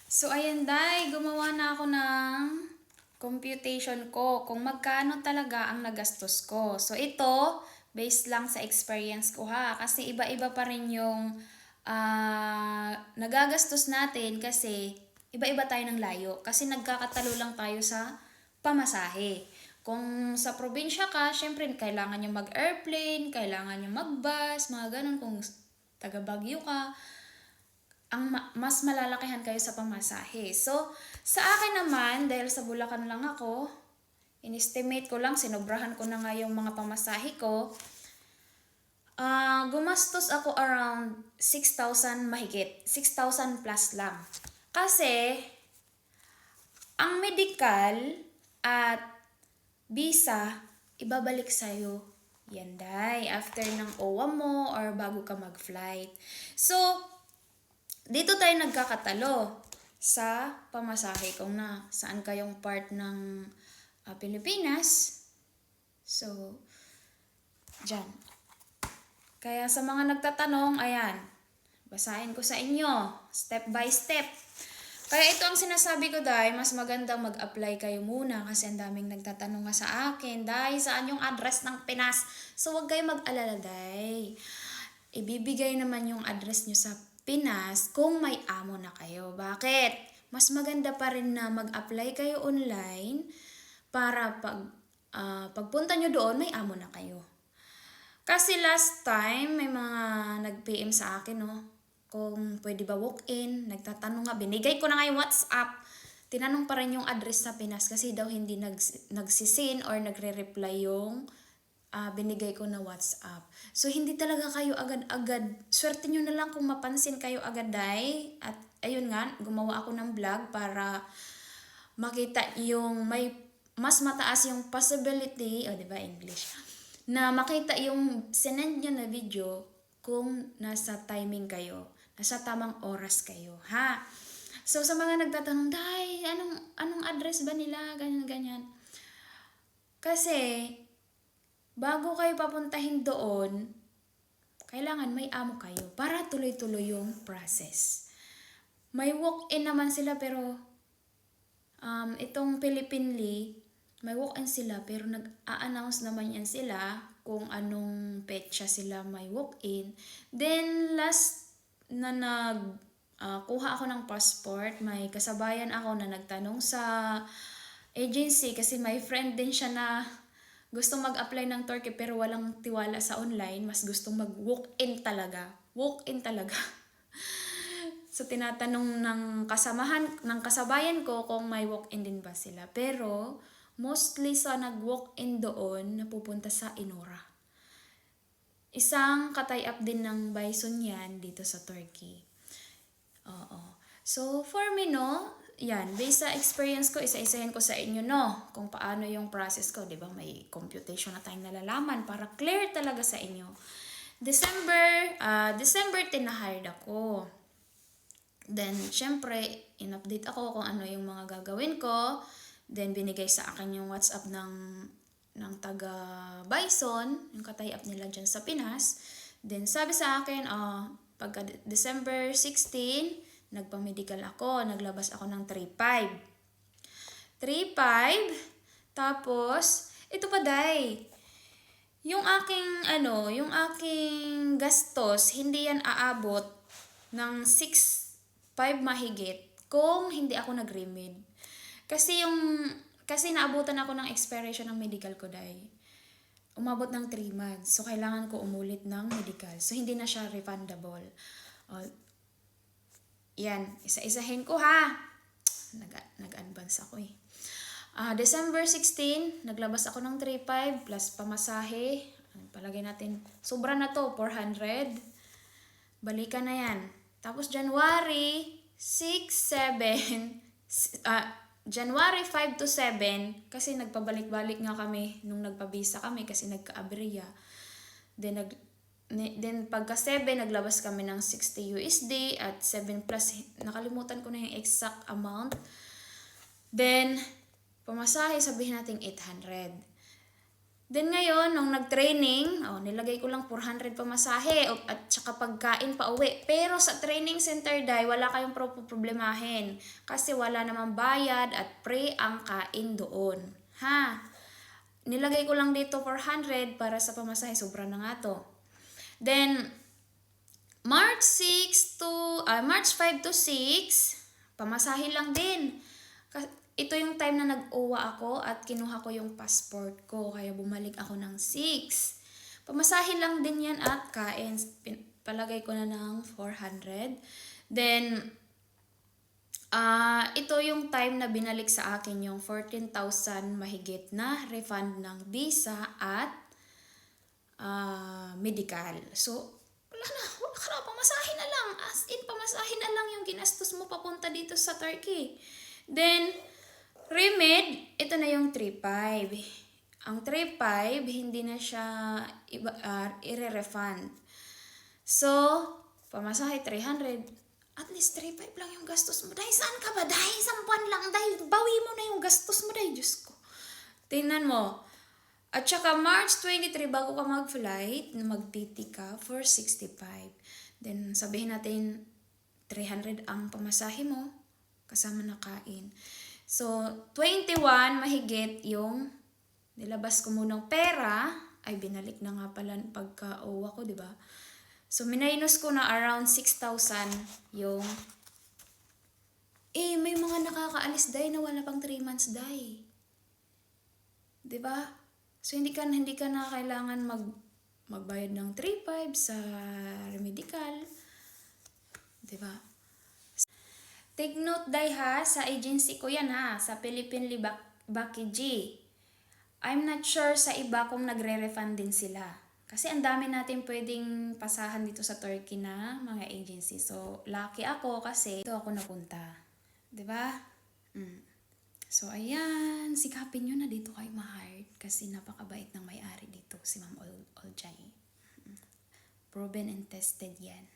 So, ayan, Day, gumawa na ako ng computation ko kung magkano talaga ang nagastos ko. So, ito, based lang sa experience ko ha. Kasi iba-iba pa rin yung nagagastos natin kasi iba-iba tayo ng layo. Kasi nagkakatalo lang tayo sa pamasahe. Kung sa probinsya ka, syempre kailangan nyo mag-airplane, kailangan nyo mag-bus, mga ganun. Kung taga Baguio ka, mas malalakihan kayo sa pamasahe. So, sa akin naman, dahil sa Bulacan lang ako, in-estimate ko lang, sinobrahan ko na nga yung mga pamasahe ko, gumastos ako around 6,000 mahigit. 6,000 plus lang. Kasi, ang medical at visa, ibabalik sa'yo yan, Day, after ng OWA mo or bago ka mag-flight. So, dito tayo nagkakatalo sa pamasahe kung na saan kayong part ng Pilipinas. So, dyan. Kaya sa mga nagtatanong, ayan, basahin ko sa inyo, step by step. Kaya ito ang sinasabi ko, Day, mas magandang mag-apply kayo muna kasi ang daming nagtatanong nga sa akin, Day, saan yung address ng Pinas? So, huwag kayo mag-alala, Day. Ibibigay naman yung address nyo sa Pinas kung may amo na kayo. Bakit? Mas maganda pa rin na mag-apply kayo online para pagpunta nyo doon, may amo na kayo. Kasi last time, may mga nag-PM sa akin, no? Kung pwede ba walk-in, nagtatanong nga, binigay ko na nga yung WhatsApp. Tinanong pa rin yung address sa Pinas kasi daw hindi nagsisin or nagre-reply yung binigay ko na WhatsApp. So, hindi talaga kayo agad-agad. Swerte nyo na lang kung mapansin kayo agad, Day. At ayun nga, gumawa ako ng vlog para makita yung may mas mataas yung possibility, di ba English, na makita yung sinend nyo na video kung nasa timing kayo, nasa tamang oras kayo, ha? So, sa mga nagtatanong, Day, anong address ba nila? Ganyan. Kasi, bago kayo papuntahin doon, kailangan may amo kayo para tuloy-tuloy yung process. May walk-in naman sila pero itong Philippinely, may walk-in sila pero nag-a-announce naman yan sila kung anong petsa sila may walk-in. Then last na kuha ako ng passport, may kasabayan ako na nagtanong sa agency kasi may friend din siya na gustong mag-apply ng Turkey pero walang tiwala sa online, mas gustong mag-walk-in talaga. Walk-in talaga. So, tinatanong ng kasabayan ko kung may walk-in din ba sila. Pero, mostly sa nag-walk-in doon, napupunta sa Inora. Isang katay-up din ng Bison yan dito sa Turkey. Oo. So, for me, no, yan, based sa experience ko, isa-isahin ko sa inyo, no, kung paano yung process ko, di ba, may computation na tayong nalalaman para clear talaga sa inyo. December 10 na-hired ako. Then, syempre, in-update ako kung ano yung mga gagawin ko. Then, binigay sa akin yung WhatsApp ng taga Bison, yung katay-up nila dyan sa Pinas. Then, sabi sa akin, pagka December 16, nagpa-medical ako, naglabas ako ng 3.5. 3.5, tapos, ito pa, Day, yung aking gastos, hindi yan aabot ng 6.5 mahigit kung hindi ako nag-remed. Kasi naabutan ako ng expiration ng medical ko, Day. Umabot ng 3 months. So, kailangan ko umulit ng medical. So, hindi na siya refundable. Yan, isa-isahin ko ha. Nag-advance ako eh. December 16, naglabas ako ng 3.5 plus pamasahe. Palagay natin, sobra na to, 400. Balikan na yan. Tapos January 6, 7, January 5 to 7, kasi nagpabalik-balik nga kami nung nagpabisa kami kasi nagka-aberya. Then pagka 7, naglabas kami ng 60 USD at 7 plus, nakalimutan ko na yung exact amount. Then, pamasahe, sabihin natin 800. Then ngayon, nung nag-training, nilagay ko lang 400 pamasahe at saka pagkain pa uwi. Pero sa training center, day, wala kayong problemahin. Kasi wala namang bayad at free ang kain doon. Ha? Nilagay ko lang dito 400 para sa pamasahe. Sobra na nga to. Then, March 5 to 6, pamasahe lang din. Ito yung time na nag-uwa ako at kinuha ko yung passport ko. Kaya bumalik ako ng 6. Pamasahe lang din yan at kain. Palagay ko na ng 400. Then, ito yung time na binalik sa akin yung 14,000 mahigit na refund ng visa at medical. So, wala ka na, pamasahe na lang. As in, pamasahe na lang yung ginastos mo papunta dito sa Turkey. Then, Remed, ito na yung 3,500. Ang 3,500, hindi na siya i-refund. So, pamasahe 300. At least 3,500 lang yung gastos mo. Dahil saan ka ba? Dahil isang buwan lang. Dahil bawi mo na yung gastos mo. Dahil Diyos ko. Tingnan mo. At saka March 23, bago ka mag-flight, mag-TT ka for 65. Then, sabihin natin, 300 ang pamasahe mo. Kasama na kain. So, 21 mahigit yung nilabas ko munang pera, ay binalik na nga pala pagka-uwa ko, di ba? So, minus ko na around 6,000 yung may mga nakakaalis day na wala pang 3 months day. Di ba? So, hindi ka na kailangan magbayad ng 3,500 sa remedical. Di ba? Take note day ha, sa agency ko yan ha, sa Philippine Bakiji. I'm not sure sa iba kung nagre-refund din sila. Kasi ang dami natin pwedeng pasahan dito sa Turkey na mga agency. So, lucky ako kasi ito ako napunta. 'Di ba? So, ayan, sikapin nyo na dito kayo ma-hired kasi napakabait ng may-ari dito, si Ma'am Oljay. Proven and tested yan.